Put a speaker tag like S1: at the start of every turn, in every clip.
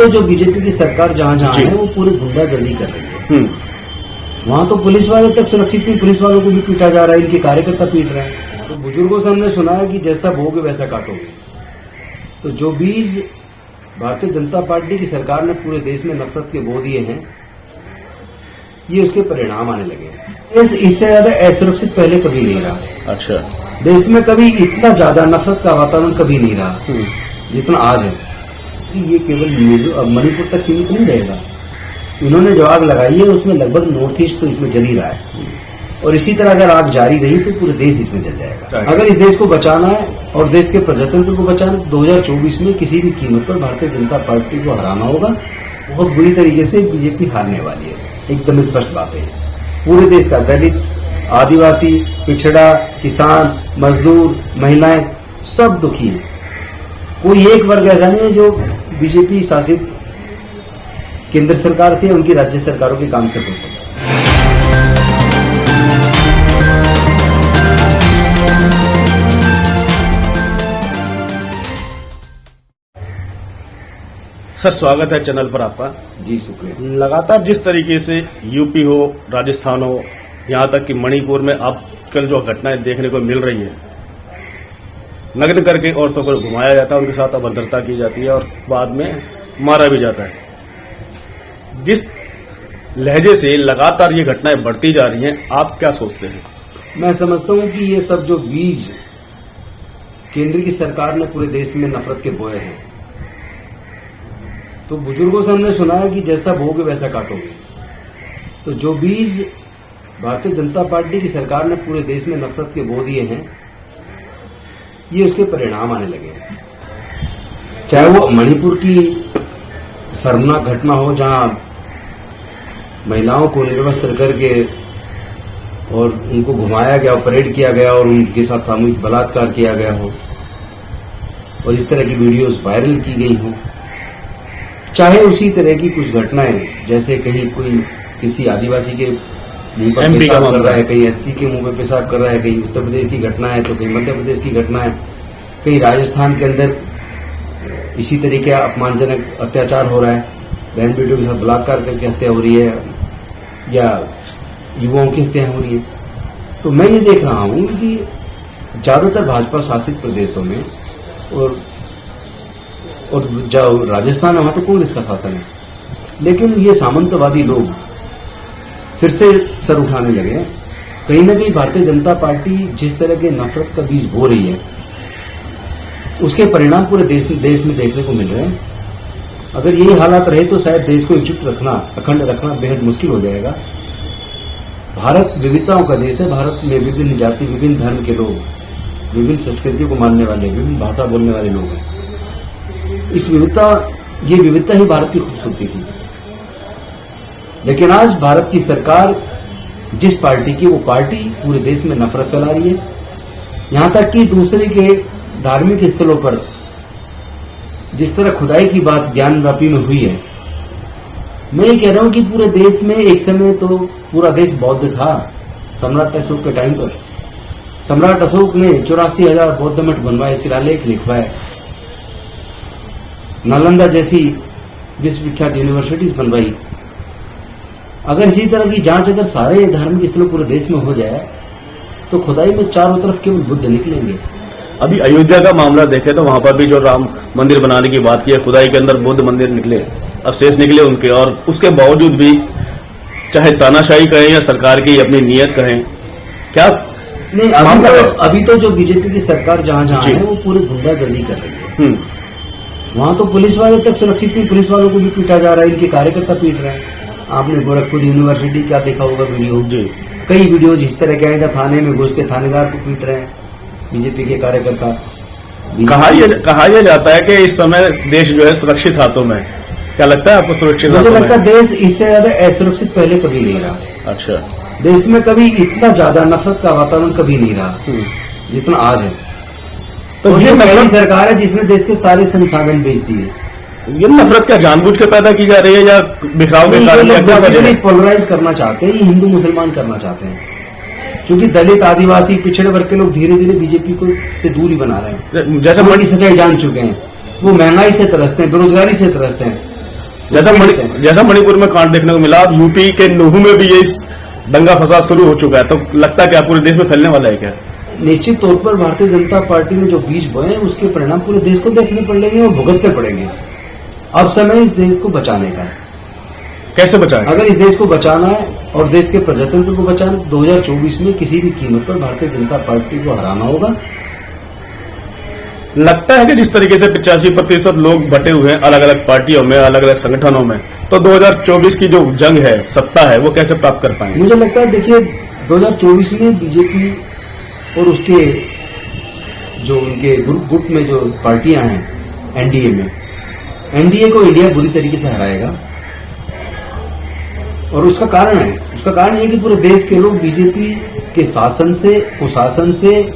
S1: तो जो बीजेपी की सरकार जहाँ जहाँ है वो पूरी गुंडागर्दी कर रही है। वहाँ तो पुलिस वाले तक सुरक्षित नहीं, पुलिस वालों को भी पीटा जा रहा है, इनके कार्यकर्ता पीट रहे हैं। तो बुजुर्गों से हमने सुना है कि जैसा बोगे वैसा काटोगे। तो जो बीज भारतीय जनता पार्टी की सरकार ने पूरे देश में नफरत के बो दिए हैं, ये उसके परिणाम आने लगे हैं। इससे ज्यादा असुरक्षित पहले कभी नहीं रहा।
S2: अच्छा,
S1: देश में कभी इतना ज्यादा नफरत का वातावरण कभी नहीं रहा जितना आज है। ये केवल मणिपुर तक सीमित नहीं रहेगा। इन्होंने जो आग लगाई है उसमें लगभग नॉर्थ ईस्ट तो इसमें जल ही रहा है, और इसी तरह अगर आग जारी रही तो पूरे देश इसमें जल जाएगा। अगर इस देश को बचाना है और देश के प्रजातंत्र को बचाना है, 2024 में किसी भी कीमत पर भारतीय जनता पार्टी को हराना होगा। बहुत बुरी तरीके से बीजेपी हारने वाली है, एकदम स्पष्ट बात है। पूरे देश का दलित, आदिवासी, पिछड़ा, किसान, मजदूर, महिलाएं सब दुखी हैं। कोई एक वर्ग ऐसा नहीं है जो बीजेपी शासित केंद्र सरकार से, उनकी राज्य सरकारों के काम से खुश है।
S2: सर, स्वागत है चैनल पर आपका।
S1: जी शुक्रिया।
S2: लगातार जिस तरीके से यूपी हो, राजस्थान हो, यहाँ तक कि मणिपुर में आजकल जो घटनाएं देखने को मिल रही है, नग्न करके औरतों को घुमाया जाता है, उनके साथ अभद्रता की जाती है और बाद में मारा भी जाता है। जिस लहजे से लगातार ये घटनाएं बढ़ती जा रही हैं, आप क्या सोचते हैं?
S1: मैं समझता हूं कि ये सब जो बीज केंद्र की सरकार ने पूरे देश में नफरत के बोए हैं, तो बुजुर्गों से हमने सुना है कि जैसा बोगे वैसा काटोगे। तो जो बीज भारतीय जनता पार्टी की सरकार ने पूरे देश में नफरत के बो दिए हैं, ये उसके परिणाम आने लगे हैं। चाहे वो मणिपुर की शर्मनाक घटना हो, जहां महिलाओं को निर्वस्त्र करके और उनको घुमाया गया, परेड किया गया और उनके साथ सामूहिक बलात्कार किया गया हो, और इस तरह की वीडियोस वायरल की गई हो। चाहे उसी तरह की कुछ घटनाएं, जैसे कहीं कोई किसी आदिवासी के मुंह पर पेशाब कर रहा है, कहीं एससी के मुंह पर पेशाब कर रहा है, कहीं उत्तर प्रदेश की घटना है, तो कहीं मध्य प्रदेश की घटना है, कहीं राजस्थान के अंदर इसी तरीके का अपमानजनक अत्याचार हो रहा है, बहन बेटियों के साथ बलात्कार करके हत्या हो रही है या युवाओं की हत्या हो रही है। तो मैं ये देख रहा हूं कि ज्यादातर भाजपा शासित प्रदेशों में और जो राजस्थान है वहां तो कांग्रेस का शासन है, लेकिन ये सामंतवादी लोग फिर से सर उठाने लगे हैं। कहीं ना कहीं भारतीय जनता पार्टी जिस तरह के नफरत का बीज बो रही है, उसके परिणाम पूरे देश में देखने को मिल रहे हैं। अगर यही हालात रहे तो शायद देश को एकजुट रखना, अखंड रखना बेहद मुश्किल हो जाएगा। भारत विविधताओं का देश है। भारत में विभिन्न जाति, विभिन्न धर्म के लोग, विभिन्न संस्कृतियों को मानने वाले, विभिन्न भाषा बोलने वाले लोग हैं। ये विविधता ही भारत की खूबसूरती थी। लेकिन आज भारत की सरकार जिस पार्टी की, वो पार्टी पूरे देश में नफरत फैला रही है। यहां तक कि दूसरे के धार्मिक स्थलों पर जिस तरह खुदाई की बात ज्ञानव्यापी में हुई है, मैं ये कह रहा हूं कि पूरे देश में एक समय तो पूरा देश बौद्ध था। सम्राट अशोक के टाइम पर सम्राट अशोक ने 84,000 बौद्ध मठ बनवाए, शिलालेख लिखवाए, नालंदा जैसी विश्वविख्यात यूनिवर्सिटीज बनवाई। अगर इसी तरह की जांच अगर सारे धार्मिक स्थलों पूरे देश में हो जाए तो खुदाई में चारों तरफ केवल बुद्ध निकलेंगे।
S2: अभी अयोध्या का मामला देखें तो वहां पर भी जो राम मंदिर बनाने की बात की है, खुदाई के अंदर बुद्ध मंदिर निकले, अवशेष निकले उनके, और उसके बावजूद भी चाहे तानाशाही कहें या सरकार की अपनी नीयत कहें, क्या
S1: नहीं, अभी तो जो बीजेपी की सरकार जहां जहां है वो पूरी गुंडागर्दी कर रही है। वहां तो पुलिस वाले तक सुरक्षित नहीं, पुलिस वालों को भी पीटा जा रहा है, इनके कार्यकर्ता पीट रहे हैं। आपने गोरखपुर यूनिवर्सिटी क्या देखा होगा वीडियो, कई वीडियो इस तरह के हैं, थाने में घुस के थानेदार को पीट रहे हैं बीजेपी के कार्यकर्ता।
S2: कहा यह जाता है कि इस समय देश जो है सुरक्षित हाथों में। क्या लगता है आपको सुरक्षित?
S1: मुझे लगता है देश इससे ज्यादा असुरक्षित पहले कभी नहीं रहा।
S2: अच्छा,
S1: देश में कभी इतना ज्यादा नफरत का वातावरण कभी नहीं रहा जितना आज है। तो ये पहली सरकार है जिसने देश के सारे संसाधन बेच दिए।
S2: ये नफरत क्या जानबूझ के पैदा की जा रही है या बिखराव के कारण?
S1: पोलराइज करना चाहते हैं, ये हिंदू मुसलमान करना चाहते हैं, क्योंकि दलित, आदिवासी, पिछड़े वर्ग के लोग धीरे धीरे बीजेपी को से दूरी बना रहे हैं।
S2: जैसे
S1: बड़ी सच्चाई जान चुके हैं। वो महंगाई से तरसते हैं, बेरोजगारी से तरसते हैं।
S2: जैसा मणिपुर में कांड देखने को मिला, अब यूपी के नूहू में भी ये दंगा फसाद शुरू हो चुका है, तो लगता है क्या पूरे देश में फैलने वाला है क्या?
S1: निश्चित तौर पर भारतीय जनता पार्टी ने जो बीज बोए उसके परिणाम पूरे देश को देखने पड़ेंगे और भुगतने पड़ेंगे। अब समय इस देश को बचाने का है।
S2: कैसे बचाएं?
S1: अगर इस देश को बचाना है और देश के प्रजातंत्र को बचाना है, 2024 में किसी भी कीमत पर भारतीय जनता पार्टी को हराना होगा।
S2: लगता है कि जिस तरीके से 85% लोग बटे हुए हैं अलग अलग पार्टियों में, अलग अलग संगठनों में, तो 2024 की जो जंग है, सत्ता है, वो कैसे प्राप्त कर पाएंगे?
S1: मुझे लगता है, देखिए 2024 में बीजेपी और उसके जो उनके गुट में जो पार्टियां हैं एनडीए में, एनडीए को इंडिया बुरी तरीके से हराएगा। और उसका कारण ये कि पूरे देश के लोग बीजेपी के शासन से, कुशासन से,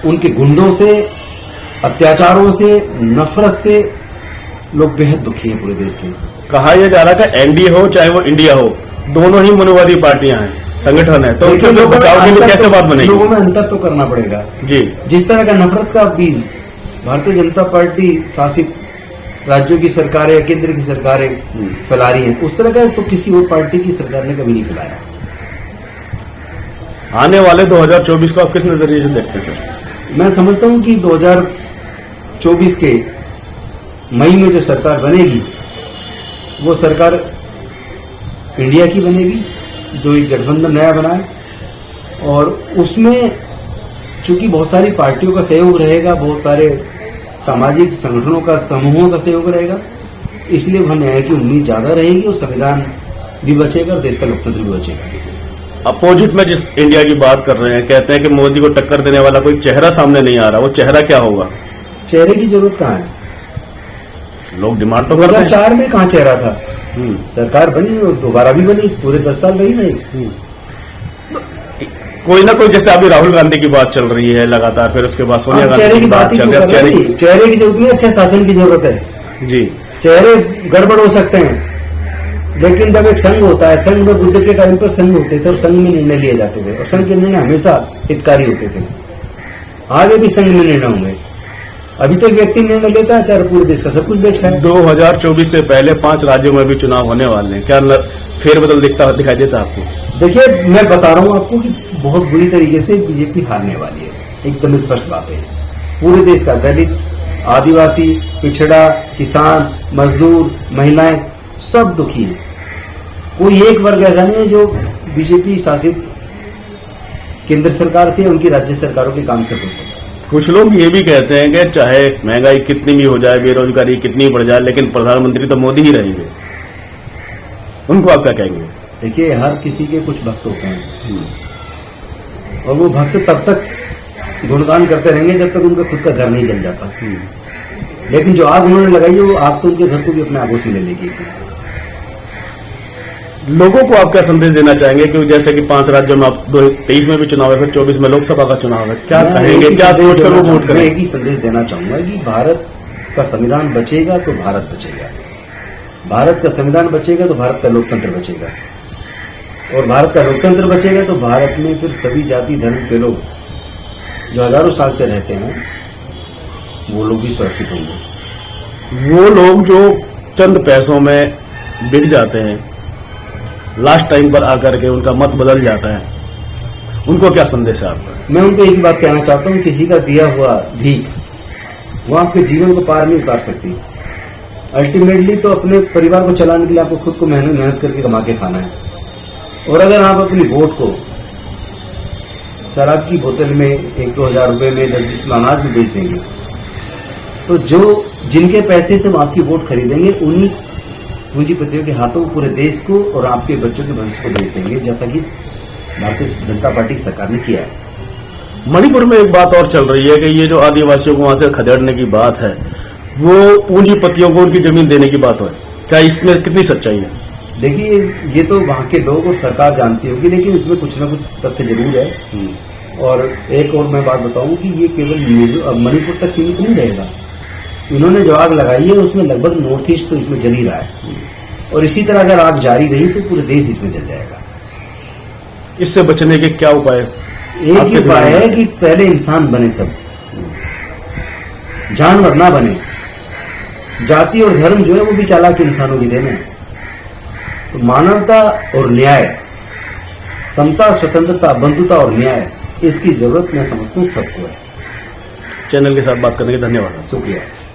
S1: उनके गुंडों से, अत्याचारों से, नफरत से लोग बेहद दुखी हैं पूरे देश के।
S2: कहा यह जा रहा है कि एनडीए हो चाहे वो इंडिया हो, दोनों ही मनोवादी पार्टियां हैं, संगठन है, तो उनसे लोग बचाव के लिए कैसे बात बनेगी?
S1: लोगों में अंतर तो करना पड़ेगा
S2: जी।
S1: जिस तरह का नफरत का बीज भारतीय जनता पार्टी शासित राज्यों की सरकारें या केंद्र की सरकारें फैला रही हैं, उस तरह का तो किसी और पार्टी की सरकार ने कभी नहीं फैलाया।
S2: आने वाले 2024 को आप किस नजरिए से देखते हैं सर?
S1: मैं समझता हूं कि 2024 के मई में जो सरकार बनेगी वो सरकार इंडिया की बनेगी, जो एक गठबंधन नया बना है, और उसमें चूंकि बहुत सारी पार्टियों का सहयोग रहेगा, बहुत सारे सामाजिक संगठनों का, समूहों का सहयोग रहेगा, इसलिए वहां न्याय की उम्मीद ज्यादा रहेगी और संविधान भी बचेगा और देश का लोकतंत्र भी बचेगा।
S2: अपोजिट में जिस इंडिया की बात कर रहे हैं, कहते हैं कि मोदी को टक्कर देने वाला कोई चेहरा सामने नहीं आ रहा, वो चेहरा क्या होगा?
S1: चेहरे की जरूरत कहाँ है?
S2: लोग डिमांड तो कर रहे हैं।
S1: 2004 में कहाँ चेहरा था? सरकार बनी और दोबारा भी बनी, पूरे 10 साल रही नहीं।
S2: कोई ना कोई, जैसे अभी राहुल गांधी की बात चल रही है लगातार, फिर उसके बाद सोनिया गांधी
S1: चेहरे की बात ही क्यों कर रहे हैं? चेहरे की जरूरत नहीं, अच्छे शासन की जरूरत है
S2: जी।
S1: चेहरे गड़बड़ हो सकते हैं, लेकिन जब एक संघ होता है, संघ में बुद्ध के टाइम पर संघ होते थे और संघ में निर्णय लिए जाते थे, और संघ के निर्णय हमेशा हितकारी होते थे। आगे भी संघ में निर्णय होंगे। अभी तो एक व्यक्ति निर्णय लेता है, चाहे पूरे देश का सब कुछ बेच खाए।
S2: 2024 से पहले 5 राज्यों में भी चुनाव होने वाले हैं, क्या फेरबदल दिखाई देता आपको?
S1: देखिए, मैं बता रहा हूं आपको कि बहुत बुरी तरीके से बीजेपी हारने वाली है, एकदम स्पष्ट बात है। पूरे देश का दलित, आदिवासी, पिछड़ा, किसान, मजदूर, महिलाएं सब दुखी हैं। कोई एक वर्ग ऐसा नहीं है जो बीजेपी शासित केंद्र सरकार से, उनकी राज्य सरकारों के काम से खुश है।
S2: कुछ लोग ये भी कहते हैं कि चाहे महंगाई कितनी भी हो जाए, बेरोजगारी कितनी बढ़ जाए, लेकिन प्रधानमंत्री तो मोदी ही रहेंगे। उनको आप क्या कहेंगे?
S1: देखिए, हर किसी के कुछ भक्त होते हैं और वो भक्त तब तक गुणगान करते रहेंगे जब तक उनका खुद का घर नहीं जल जाता। लेकिन जो आग उन्होंने लगाई है, वो आग तो उनके घर को भी अपने आगोश में ले लेगी।
S2: लोगों को आप क्या संदेश देना चाहेंगे कि जैसे कि 5 राज्यों में, आप 2023 में भी चुनाव है, फिर 24 में लोकसभा का चुनाव है, क्या कहेंगे, क्या सोचकर वो वोट करें?
S1: मैं एक ही संदेश देना चाहूंगा कि भारत का संविधान बचेगा तो भारत बचेगा, भारत का संविधान बचेगा तो भारत का लोकतंत्र बचेगा, और भारत का लोकतंत्र बचेगा तो भारत में फिर सभी जाति धर्म के लोग जो हजारों साल से रहते हैं वो लोग भी सुरक्षित होंगे।
S2: वो लोग जो चंद पैसों में बिक जाते हैं, लास्ट टाइम पर आकर के उनका मत बदल जाता है, उनको क्या संदेश है आपका?
S1: मैं उनको एक बात कहना चाहता हूं, किसी का दिया हुआ भीख वो आपके जीवन को पार नहीं उतार सकती। अल्टीमेटली तो अपने परिवार को चलाने के लिए आपको खुद को मेहनत करके कमा के खाना है। और अगर आप अपनी वोट को शराब की बोतल में 1-2 हजार रुपए में 10-20 किलो अनाज में बेच देंगे, तो जो जिनके पैसे से वो आपकी वोट खरीदेंगे, उन्हीं पूंजीपतियों के हाथों पूरे देश को और आपके बच्चों के भविष्य को बेच देंगे, जैसा कि भारतीय जनता पार्टी की सरकार ने किया है।
S2: मणिपुर में एक बात और चल रही है कि ये जो आदिवासियों को वहां से खदेड़ने की बात है, वो पूंजीपतियों को उनकी जमीन देने की बात है, क्या इसमें कितनी सच्चाई है?
S1: देखिए, ये तो वहां के लोग और सरकार जानती होगी, लेकिन इसमें कुछ ना कुछ तथ्य जरूर है। और एक और मैं बात बताऊं कि ये केवल मणिपुर तक सीमित नहीं रहेगा। इन्होंने जो आग लगाई है उसमें लगभग नॉर्थ ईस्ट तो इसमें जल ही रहा है, और इसी तरह अगर आग जारी रही तो पूरे देश इसमें जल जाएगा।
S2: इससे बचने के क्या उपाय?
S1: एक ही उपाय है कि पहले इंसान बने, सब जानवर ना बने। जाति और धर्म जो है वो भी चालाक इंसानों की देन है। तो मानवता और न्याय, समता, स्वतंत्रता, बंधुता और न्याय, इसकी जरूरत मैं समझता हूँ सबको है।
S2: चैनल के साथ बात करने के धन्यवाद।
S1: शुक्रिया।